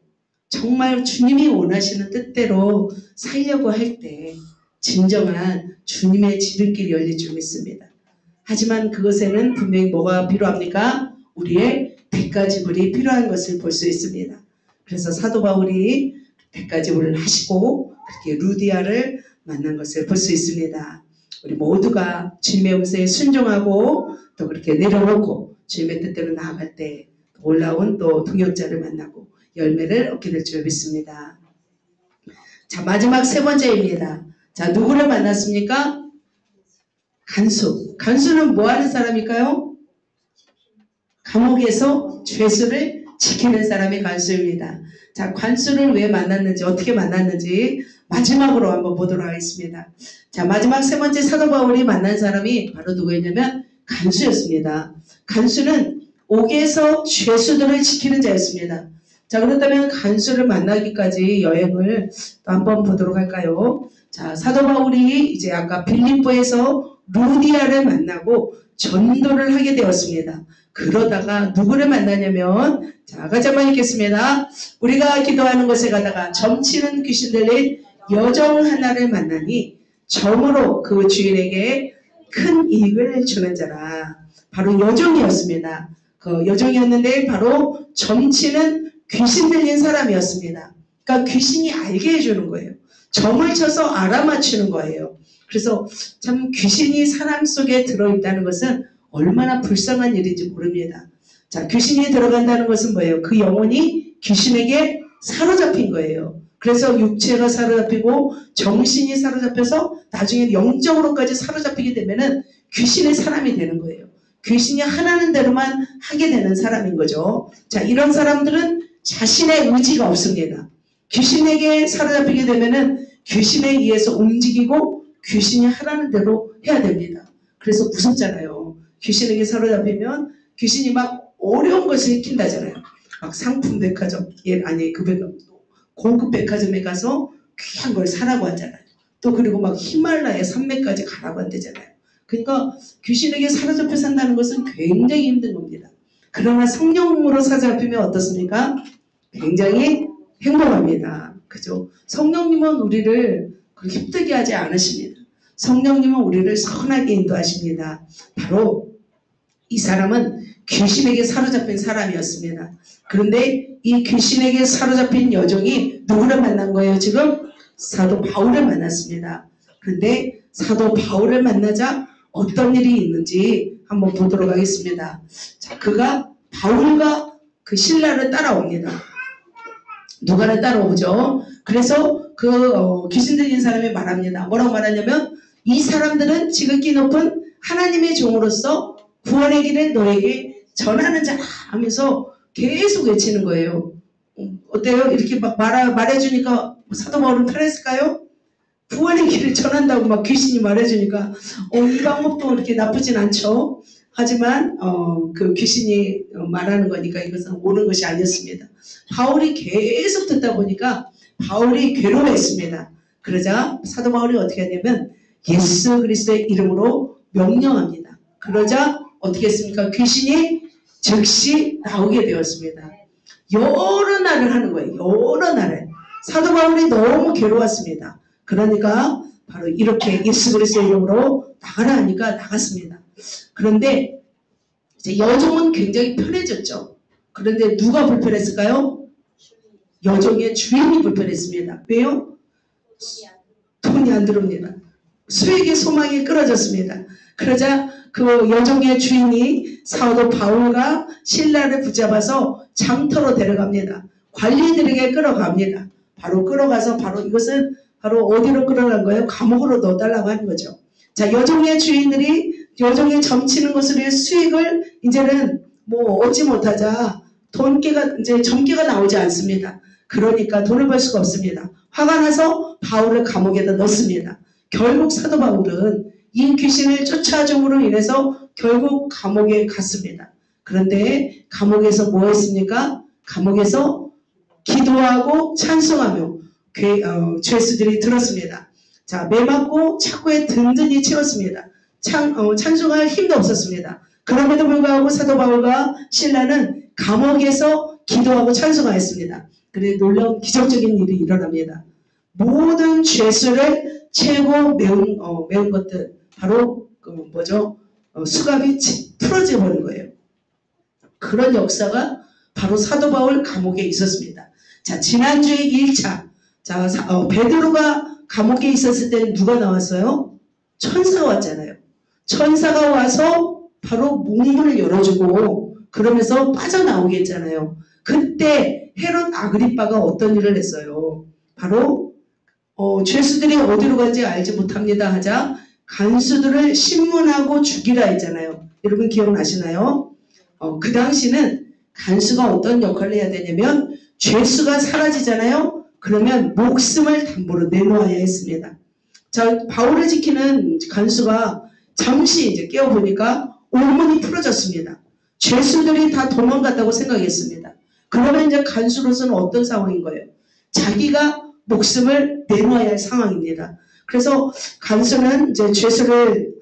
정말 주님이 원하시는 뜻대로 살려고 할 때 진정한 주님의 지름길이 열릴 줄 믿습니다. 하지만 그것에는 분명히 뭐가 필요합니까? 우리의 대가지불이 필요한 것을 볼 수 있습니다. 그래서 사도 바울이 대가지불을 하시고 그렇게 루디아를 만난 것을 볼 수 있습니다. 우리 모두가 주님의 음성에 순종하고 또 그렇게 내려놓고 주님의 뜻대로 나아갈 때 올라온 또 동역자를 만나고 열매를 얻게 될 줄 믿습니다. 자, 마지막 세 번째입니다. 자, 누구를 만났습니까? 간수. 간수는 뭐 하는 사람일까요? 감옥에서 죄수를 지키는 사람이 간수입니다. 자, 간수를 왜 만났는지, 어떻게 만났는지 마지막으로 한번 보도록 하겠습니다. 자, 마지막 세 번째 사도 바울이 만난 사람이 바로 누구였냐면 간수였습니다. 간수는 옥에서 죄수들을 지키는 자였습니다. 자, 그렇다면 간수를 만나기까지 여행을 또 한번 보도록 할까요? 자, 사도 바울이 이제 아까 빌립보에서 루디아를 만나고 전도를 하게 되었습니다. 그러다가 누구를 만나냐면, 자, 같이 한번 읽겠습니다. 우리가 기도하는 곳에 가다가 점치는 귀신 들린 여정 하나를 만나니 점으로 그 주인에게 큰 이익을 주는 자라. 바로 여정이었습니다. 그 여정이었는데 바로 점치는 귀신 들린 사람이었습니다. 그러니까 귀신이 알게 해주는 거예요. 점을 쳐서 알아맞추는 거예요. 그래서 참 귀신이 사람 속에 들어있다는 것은 얼마나 불쌍한 일인지 모릅니다. 자, 귀신이 들어간다는 것은 뭐예요? 그 영혼이 귀신에게 사로잡힌 거예요. 그래서 육체가 사로잡히고 정신이 사로잡혀서 나중에 영적으로까지 사로잡히게 되면은 귀신의 사람이 되는 거예요. 귀신이 하라는 대로만 하게 되는 사람인 거죠. 자, 이런 사람들은 자신의 의지가 없습니다. 귀신에게 사로잡히게 되면은 귀신에 의해서 움직이고 귀신이 하라는 대로 해야 됩니다. 그래서 무섭잖아요. 귀신에게 사로잡히면 귀신이 막 어려운 것을 시킨다잖아요. 막 상품 백화점, 고급 백화점에 가서 귀한 걸 사라고 하잖아요. 또 그리고 막 히말라야 산맥까지 가라고 한대잖아요. 그러니까 귀신에게 사로잡혀 산다는 것은 굉장히 힘든 겁니다. 그러나 성령으로 사로잡히면 어떻습니까? 굉장히 행복합니다. 그죠? 성령님은 우리를 그렇게 힘들게 하지 않으십니다. 성령님은 우리를 선하게 인도하십니다. 바로 이 사람은 귀신에게 사로잡힌 사람이었습니다. 그런데 이 귀신에게 사로잡힌 여종이 누구를 만난 거예요? 지금 사도 바울을 만났습니다. 그런데 사도 바울을 만나자 어떤 일이 있는지 한번 보도록 하겠습니다. 자, 그가 바울과 그 신라를 따라옵니다. 누가를 따라오죠. 그래서 그 귀신 들린 사람이 말합니다. 뭐라고 말하냐면 이 사람들은 지극히 높은 하나님의 종으로서 구원의 길을 너에게 전하는 자라 하면서 계속 외치는 거예요. 어때요? 이렇게 막 말해주니까 사도 바울은 편했을까요? 구원의 길을 전한다고 막 귀신이 말해주니까 이 방법도 그렇게 나쁘진 않죠. 하지만 그 귀신이 말하는 거니까 이것은 오는 것이 아니었습니다. 바울이 계속 듣다 보니까 바울이 괴로워했습니다. 그러자 사도 바울이 어떻게 하냐면 예수 그리스도의 이름으로 명령합니다. 그러자 어떻게 했습니까? 귀신이 즉시 나오게 되었습니다. 여러 날을 하는 거예요. 여러 날을. 사도 바울이 너무 괴로웠습니다. 그러니까 바로 이렇게 예수 그리스도의 이름으로 나가라 하니까 나갔습니다. 그런데 이제 여종은 굉장히 편해졌죠. 그런데 누가 불편했을까요? 여종의 주인이 불편했습니다. 왜요? 돈이 안 들어옵니다. 수익의 소망이 끊어졌습니다. 그러자 그 여종의 주인이 사도 바울과 실라를 붙잡아서 장터로 데려갑니다. 관리들에게 끌어갑니다. 바로 끌어가서 바로 이것은 바로 어디로 끌어간 거예요? 감옥으로 넣어달라고 하는 거죠. 자, 여종의 주인들이 여종이 점치는 것으로의 수익을 이제는 뭐 얻지 못하자 돈깨가 이제 점괘가 나오지 않습니다. 그러니까 돈을 벌 수가 없습니다. 화가 나서 바울을 감옥에다 넣습니다. 결국 사도 바울은 이 귀신을 쫓아줌으로 인해서 결국 감옥에 갔습니다. 그런데 감옥에서 뭐 했습니까? 감옥에서 기도하고 찬송하며 죄수들이 들었습니다. 자, 매맞고 차고에 든든히 채웠습니다. 찬송할 힘도 없었습니다. 그럼에도 불구하고 사도 바울과 실라는 감옥에서 기도하고 찬송하였습니다. 그런데 놀라운 기적적인 일이 일어납니다. 모든 죄수를 채고 매운 것들 바로 수갑이 풀어져 버린 거예요. 그런 역사가 바로 사도 바울 감옥에 있었습니다. 자, 지난주에 1차 베드로가 감옥에 있었을 때는 누가 나왔어요? 천사가 왔잖아요. 천사가 와서 바로 문문을 열어주고 그러면서 빠져나오게 했잖아요. 그때 헤롯 아그리빠가 어떤 일을 했어요? 바로 죄수들이 어디로 간지 알지 못합니다 하자 간수들을 신문하고 죽이라 했잖아요. 여러분 기억나시나요? 그 당시는 간수가 어떤 역할을 해야 되냐면 죄수가 사라지잖아요. 그러면 목숨을 담보로 내놓아야 했습니다. 자, 바울을 지키는 간수가 잠시 이제 깨어보니까 올문이 풀어졌습니다. 죄수들이 다 도망갔다고 생각했습니다. 그러면 이제 간수로서는 어떤 상황인 거예요? 자기가 목숨을 내놓아야 할 상황입니다. 그래서 간수는 이제 죄수를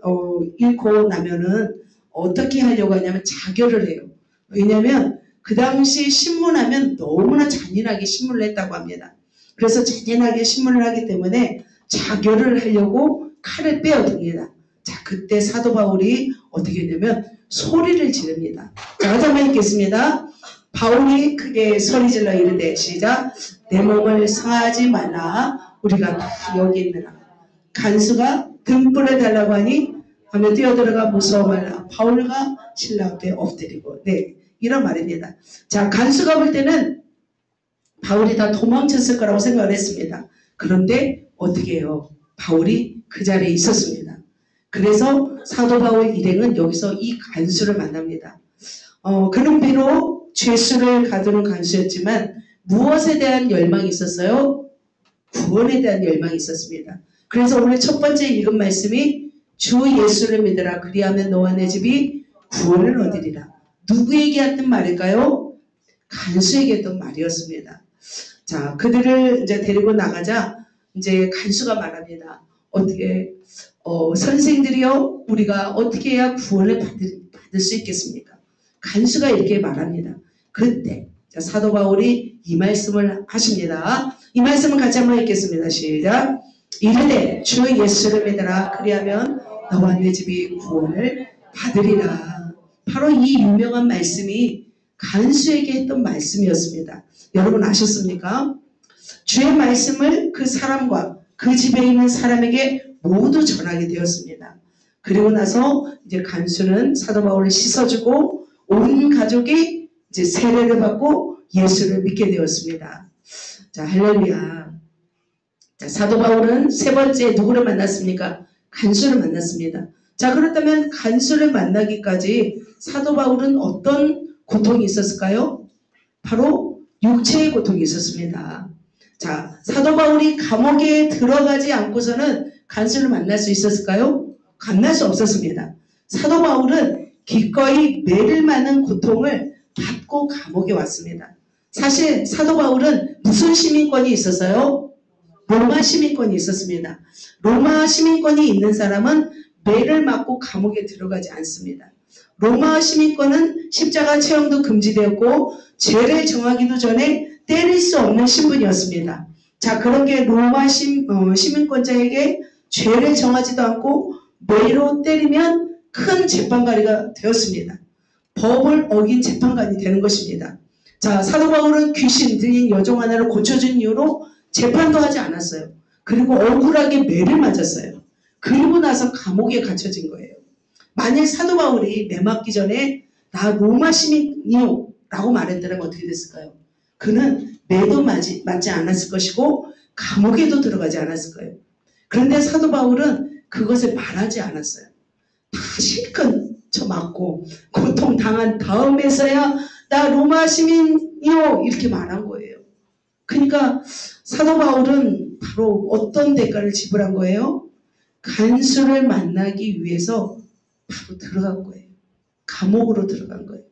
잃고 나면은 어떻게 하려고 하냐면 자결을 해요. 왜냐하면 그 당시 신문하면 너무나 잔인하게 신문을 했다고 합니다. 그래서 잔인하게 신문을 하기 때문에 자결을 하려고 칼을 빼어듭니다. 자, 그때 사도 바울이 어떻게 했냐면 소리를 지릅니다. 자, 다시 한번 읽겠습니다. 바울이 크게 소리질러 이르되 시작. 내 몸을 상하지 말라. 우리가 다 여기 있느라. 간수가 등불을 달라고 하니 하며 뛰어들어가 무서워 말라. 바울과 신라 앞에 엎드리고. 네, 이런 말입니다. 자, 간수가 볼 때는 바울이 다 도망쳤을 거라고 생각을 했습니다. 그런데 어떻게 해요? 바울이 그 자리에 있었습니다. 그래서 사도 바울 일행은 여기서 이 간수를 만납니다. 그는 비록 죄수를 가두는 간수였지만 무엇에 대한 열망이 있었어요? 구원에 대한 열망이 있었습니다. 그래서 오늘 첫 번째 읽은 말씀이 주 예수를 믿으라 그리하면 너와 내 집이 구원을 얻으리라. 누구에게 했던 말일까요? 간수에게 했던 말이었습니다. 자, 그들을 이제 데리고 나가자 이제 간수가 말합니다. 어떻게 선생들이요, 우리가 어떻게 해야 구원을 받을 수 있겠습니까? 간수가 이렇게 말합니다. 그때 사도 바울이 이 말씀을 하십니다. 이 말씀을 같이 한번 읽겠습니다. 시작. 이르되 주 예수를 믿으라 그리하면 너와 내 집이 구원을 받으리라. 바로 이 유명한 말씀이 간수에게 했던 말씀이었습니다. 여러분 아셨습니까? 주의 말씀을 그 사람과 그 집에 있는 사람에게 모두 전하게 되었습니다. 그리고 나서 이제 간수는 사도 바울을 씻어주고 온 가족이 이제 세례를 받고 예수를 믿게 되었습니다. 자, 할렐루야. 자, 사도 바울은 세 번째 누구를 만났습니까? 간수를 만났습니다. 자, 그렇다면 간수를 만나기까지 사도 바울은 어떤 고통이 있었을까요? 바로 육체의 고통이 있었습니다. 자, 사도 바울이 감옥에 들어가지 않고서는 간수를 만날 수 있었을까요? 만날 수 없었습니다. 사도 바울은 기꺼이 매를 맞는 고통을 받고 감옥에 왔습니다. 사실 사도 바울은 무슨 시민권이 있었어요? 로마 시민권이 있었습니다. 로마 시민권이 있는 사람은 매를 맞고 감옥에 들어가지 않습니다. 로마 시민권은 십자가 체험도 금지되었고 죄를 정하기도 전에 때릴 수 없는 신분이었습니다. 자, 그렇게 로마 시민권자에게 죄를 정하지도 않고 매로 때리면 큰 재판관리가 되었습니다. 법을 어긴 재판관이 되는 것입니다. 자, 사도 바울은 귀신 들린 여종 하나를 고쳐준 이후로 재판도 하지 않았어요. 그리고 억울하게 매를 맞았어요. 그리고 나서 감옥에 갇혀진 거예요. 만약 사도 바울이 매 맞기 전에 나 로마 시민이요 라고 말했더라면 어떻게 됐을까요? 그는 매도 맞지 않았을 것이고 감옥에도 들어가지 않았을 거예요. 그런데 사도 바울은 그것을 말하지 않았어요. 다 실컷 쳐맞고 고통당한 다음에서야 나 로마 시민이요 이렇게 말한 거예요. 그러니까 사도 바울은 바로 어떤 대가를 지불한 거예요? 간수를 만나기 위해서 바로 들어간 거예요. 감옥으로 들어간 거예요.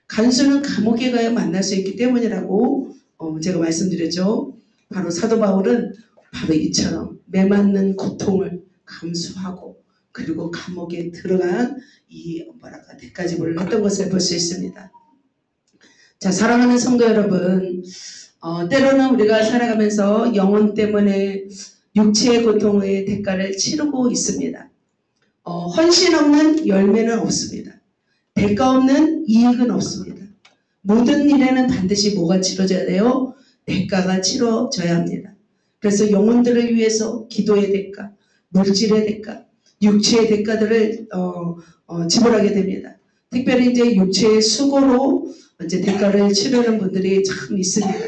간수는 감옥에 가야 만날 수 있기 때문이라고 제가 말씀드렸죠. 바로 사도 바울은 바로 이처럼 매맞는 고통을 감수하고 그리고 감옥에 들어간 이 대가 지불을 했던 것을 볼 수 있습니다. 자, 사랑하는 성도 여러분, 때로는 우리가 살아가면서 영혼 때문에 육체의 고통의 대가를 치르고 있습니다. 헌신 없는 열매는 없습니다. 대가 없는 이익은 없습니다. 모든 일에는 반드시 뭐가 치러져야 돼요? 대가가 치러져야 합니다. 그래서 영혼들을 위해서 기도의 대가, 물질의 대가, 육체의 대가들을 지불하게 됩니다. 특별히 이제 육체의 수고로 이제 대가를 치르는 분들이 참 있습니다.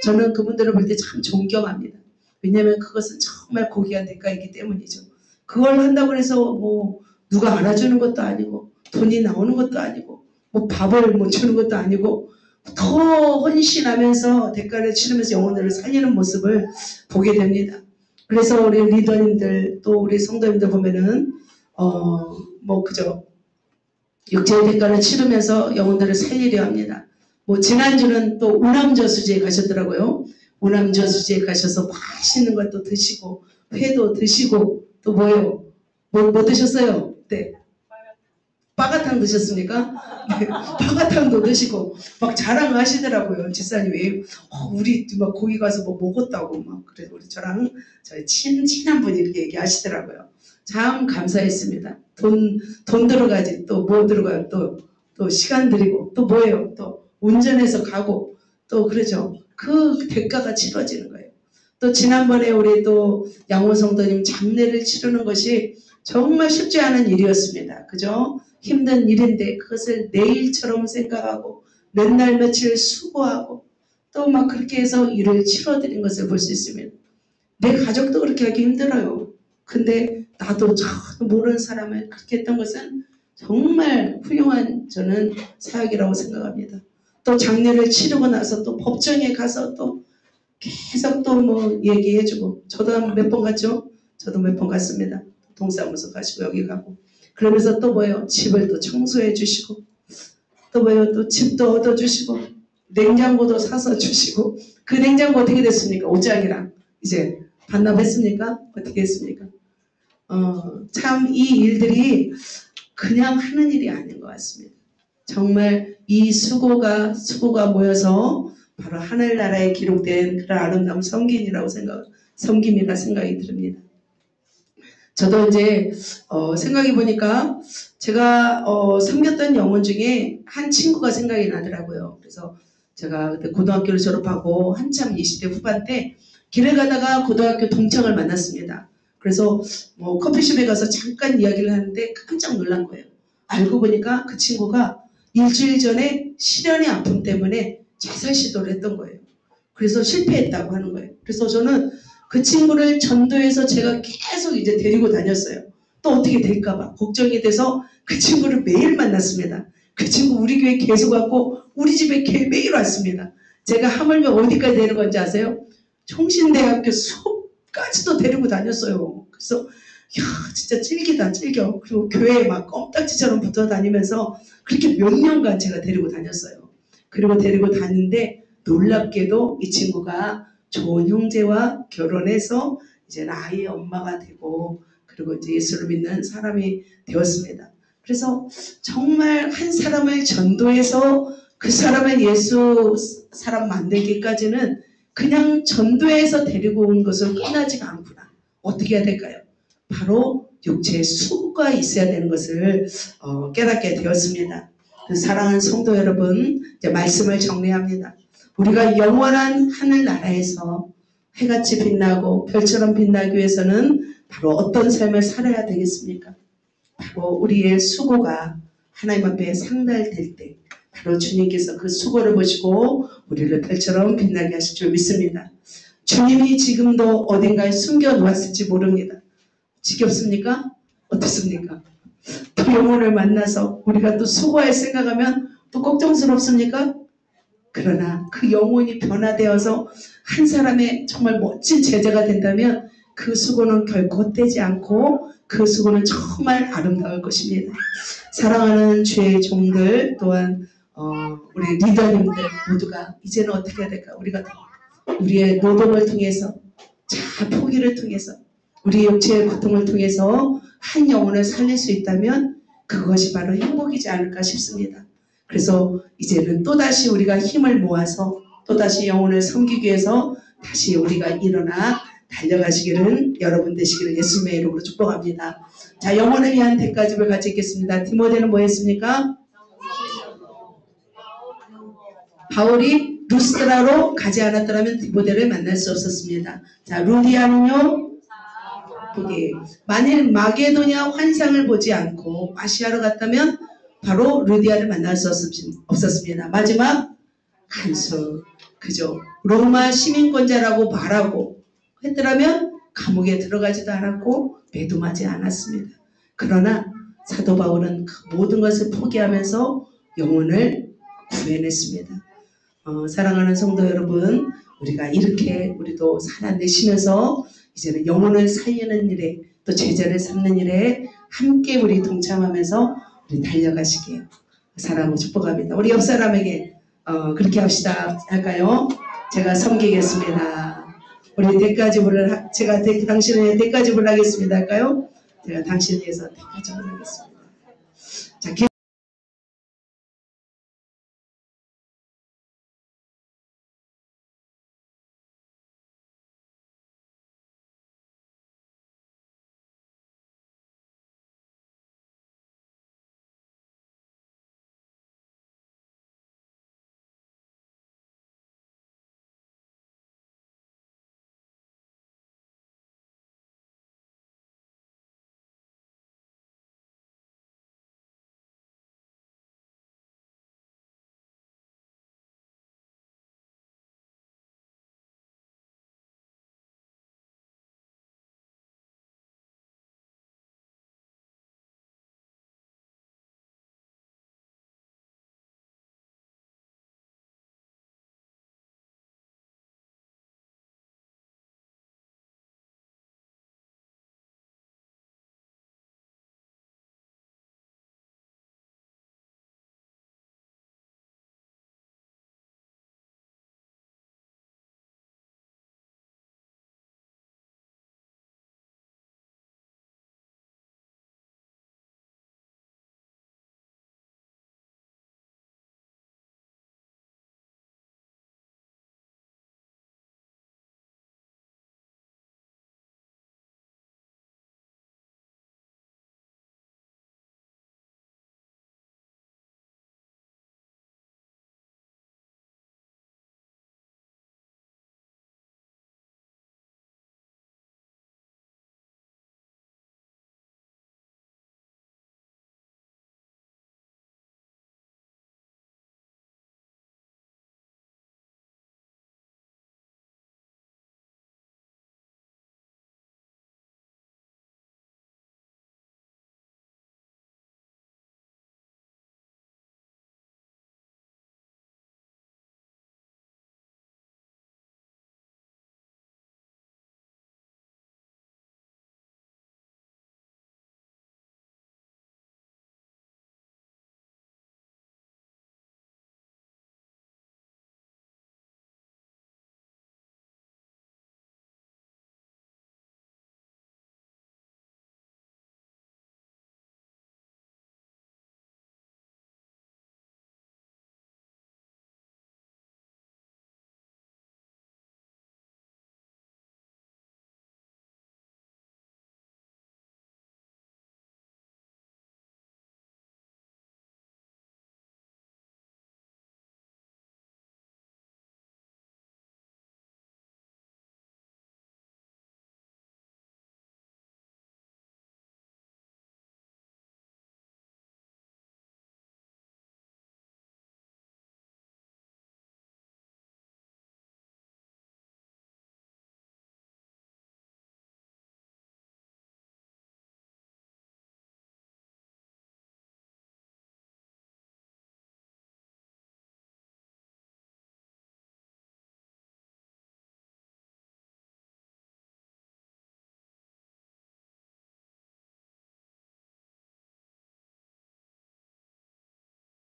저는 그분들을 볼 때 참 존경합니다. 왜냐하면 그것은 정말 고귀한 대가이기 때문이죠. 그걸 한다고 해서 뭐 누가 알아주는 것도 아니고 돈이 나오는 것도 아니고 뭐 밥을 못 주는 것도 아니고 더 헌신하면서 대가를 치르면서 영혼들을 살리는 모습을 보게 됩니다. 그래서 우리 리더님들 또 우리 성도님들 보면은 그저 육체의 대가를 치르면서 영혼들을 살리려 합니다. 뭐 지난주는 또 우남저수지에 가셨더라고요. 우남저수지에 가셔서 맛있는 것도 드시고 회도 드시고 또 뭐요? 뭐 드셨어요? 네. 빠가탕 드셨습니까? 네. 빠가탕도 드시고 막 자랑하시더라고요. 집사님이 우리 막 거기 가서 뭐 먹었다고 막 그래서 우리 저랑 저희 친한 분이 이렇게 얘기하시더라고요. 참 감사했습니다. 돈 들어가지 또 뭐 들어가요? 또 시간 들이고 또 뭐예요? 또 운전해서 가고 또 그러죠. 그 대가가 치러지는 거예요. 또 지난번에 우리 또 양호 성도님 장례를 치르는 것이 정말 쉽지 않은 일이었습니다. 그죠? 힘든 일인데 그것을 내일처럼 생각하고 몇 날 며칠 수고하고 또 막 그렇게 해서 일을 치러드린 것을 볼 수 있습니다. 내 가족도 그렇게 하기 힘들어요. 근데 나도 전혀 모르는 사람을 그렇게 했던 것은 정말 훌륭한 저는 사역이라고 생각합니다. 또 장례를 치르고 나서 또 법정에 가서 또 계속 또 뭐 얘기해주고 저도 몇 번 갔죠? 저도 몇 번 갔습니다. 동사무소 가시고 여기 가고 그러면서 또 뭐예요? 집을 또 청소해 주시고 또 뭐예요? 또 집도 얻어주시고 냉장고도 사서 주시고 그 냉장고 어떻게 됐습니까? 옷장이랑 이제 반납했습니까? 어떻게 했습니까? 참 이 일들이 그냥 하는 일이 아닌 것 같습니다. 정말 이 수고가 모여서 바로 하늘나라에 기록된 그런 아름다운 섬김이라 생각이 듭니다. 저도 이제 생각해 보니까 제가 섬겼던 영혼 중에 한 친구가 생각이 나더라고요. 그래서 제가 그때 고등학교를 졸업하고 한참 20대 후반 때 길을 가다가 고등학교 동창을 만났습니다. 그래서 뭐 커피숍에 가서 잠깐 이야기를 하는데 깜짝 놀란 거예요. 알고 보니까 그 친구가 일주일 전에 실연의 아픔 때문에 자살 시도를 했던 거예요. 그래서 실패했다고 하는 거예요. 그래서 저는 그 친구를 전도해서 제가 계속 이제 데리고 다녔어요. 또 어떻게 될까봐 걱정이 돼서 그 친구를 매일 만났습니다. 그 친구 우리 교회 계속 왔고 우리 집에 매일 왔습니다. 제가 하물며 어디까지 되는 건지 아세요? 총신대학교 수업까지도 데리고 다녔어요. 그래서 야, 진짜 찔기다, 찔겨. 그리고 교회에 막 껌딱지처럼 붙어 다니면서 그렇게 몇 년간 제가 데리고 다녔어요. 그리고 데리고 다니는데 놀랍게도 이 친구가 좋은 형제와 결혼해서 이제 아이의 엄마가 되고 그리고 이제 예수를 믿는 사람이 되었습니다. 그래서 정말 한 사람을 전도해서 그 사람을 예수 사람 만들기까지는 그냥 전도해서 데리고 온 것은 끝나지가 않구나. 어떻게 해야 될까요? 바로 육체의 수고가 있어야 되는 것을 깨닫게 되었습니다. 사랑하는 성도 여러분, 이제 말씀을 정리합니다. 우리가 영원한 하늘나라에서 해같이 빛나고 별처럼 빛나기 위해서는 바로 어떤 삶을 살아야 되겠습니까? 바로 우리의 수고가 하나님 앞에 상달될 때 바로 주님께서 그 수고를 보시고 우리를 별처럼 빛나게 하실 줄 믿습니다. 주님이 지금도 어딘가에 숨겨놓았을지 모릅니다. 지겹습니까? 어떻습니까? 또 영혼을 만나서 우리가 또 수고할 생각하면 또 걱정스럽습니까? 그러나 그 영혼이 변화되어서 한 사람의 정말 멋진 제자가 된다면 그 수고는 결코 헛되지 않고 그 수고는 정말 아름다울 것입니다. 사랑하는 주의 종들 또한 우리 리더님들 모두가 이제는 어떻게 해야 될까? 우리가 우리의 노동을 통해서 자 포기를 통해서 우리 육체의 고통을 통해서 한 영혼을 살릴 수 있다면 그것이 바로 행복이지 않을까 싶습니다. 그래서 이제는 또다시 우리가 힘을 모아서 또다시 영혼을 섬기기 위해서 다시 우리가 일어나 달려가시기를 여러분 되시기를 예수님의 이름으로 축복합니다. 자, 영혼을 위한 대가집을 같이 읽겠습니다. 디모데는 뭐 했습니까? 바울이 루스드라로 가지 않았더라면 디모데를 만날 수 없었습니다. 자, 루디아는요? 보기. 만일 마게도냐 환상을 보지 않고 아시아로 갔다면 바로 루디아를 만날 수 없었습니다. 마지막 간수. 그죠? 로마 시민권자라고 말하고 했더라면 감옥에 들어가지도 않았고 매도하지 않았습니다. 그러나 사도 바울은 그 모든 것을 포기하면서 영혼을 구해냈습니다. 사랑하는 성도 여러분, 우리가 이렇게 우리도 살아내시면서 이제는 영혼을 살리는 일에 또 제자를 삼는 일에 함께 우리 동참하면서 우리 달려가시기에 사랑하고 축복합니다. 우리 옆 사람에게 그렇게 합시다 할까요? 제가 섬기겠습니다. 우리 대가집을 제가 당신의 대가집을 하겠습니다 할까요? 제가 당신을 위해서 대가집을 하겠습니다. 자,